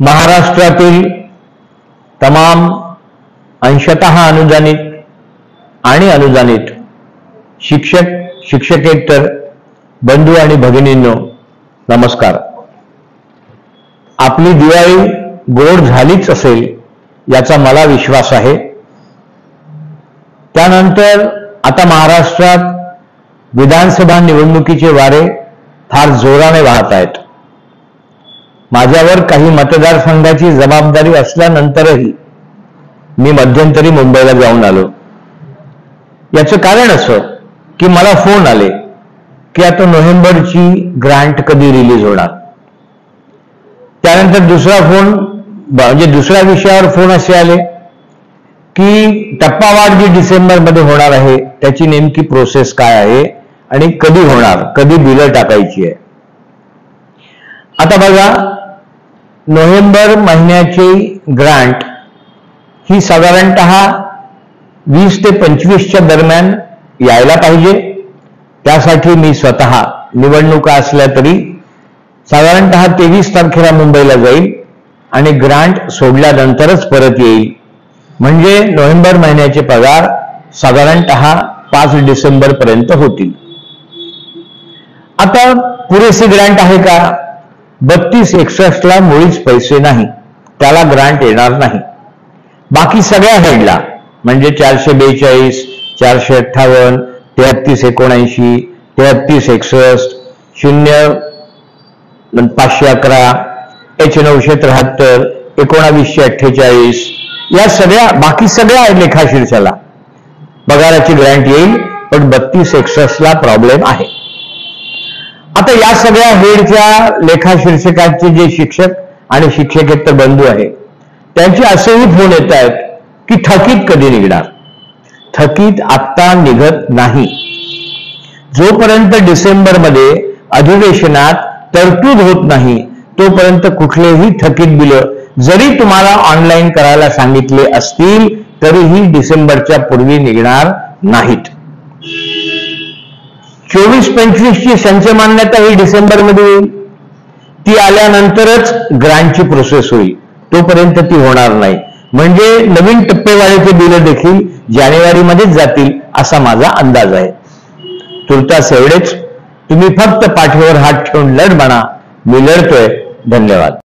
महाराष्ट्रातील तमाम अंशतः अनुदानित आणि अनुदानित शिक्षक शिक्षकेतर बंधू आणि भगिनींनो नमस्कार. आपली दिवाळी गोड झालीच असेल याचा मला विश्वास आहे. त्यानंतर आता महाराष्ट्रात विधानसभा निवडणुकीचे वारे फार जोराने वाहत आहेत. माझ्यावर काही मतदारसंघाची जबाबदारी असल्यानंतरही मी मध्यंतरी मुंबईला जाऊन आलो. याचं कारण असं की मला फोन आले की आता नोव्हेंबरची ग्रांट कधी रिलीज होणार. त्यानंतर दुसरा फोन म्हणजे दुसऱ्या विषयावर फोन असे आले की टप्पावाढ जी डिसेंबरमध्ये होणार आहे त्याची नेमकी प्रोसेस काय आहे आणि कधी होणार, कधी बिलं टाकायची आहे. आता बघा, नोव्हेंबर महिन्याची ग्रांट ही साधारणतः 20 ते 25च्या दरम्यान यायला पाहिजे. त्यासाठी मी स्वतः निवडणुका असल्या तरी साधारणतः 23 तारखेला मुंबईला जाईल आणि ग्रांट सोडल्यानंतरच परत येईल. म्हणजे नोव्हेंबर महिन्याचे पगार साधारणतः 5 डिसेंबर पर्यंत होतील. आता पुरेशी ग्रांट आहे का? 3261ला मुळीच पैसे नाही, त्याला ग्रांट येणार नाही. बाकी सगळ्या हेडला म्हणजे 442, 458, 3379, 3361, 0511, H973, 1948 या सगळ्या बाकी सगळ्या लेखाशीर्षाला पगाराची ग्रांट येईल. पण 3261ला प्रॉब्लेम आहे. आता या सगळ्या हेडच्या लेखाशीर्षकाचे जे शिक्षक आणि शिक्षकेतर बंधू आहेत त्यांचे असेही फोन येत आहेत की थकीत कधी निघणार. थकीत आत्ता निघत नाही. जोपर्यंत डिसेंबरमध्ये अधिवेशनात तरतूद होत नाही तोपर्यंत कुठलेही थकीत बिलं जरी तुम्हाला ऑनलाईन करायला सांगितले असतील तरीही डिसेंबरच्या पूर्वी निघणार नाहीत. 24-25ची संच मान्यता ही डिसेंबरमध्ये येईल. ती आल्यानंतरच ग्रांटची प्रोसेस होईल. तोपर्यंत ती होणार नाही. म्हणजे नवीन टप्पेवारीचे बिलं देखील जानेवारीमध्येच जातील असा माझा अंदाज आहे. तुर्तास एवढेच. तुम्ही फक्त पाठीवर हात ठेवून लढ म्हणा. मी लढतोय. धन्यवाद.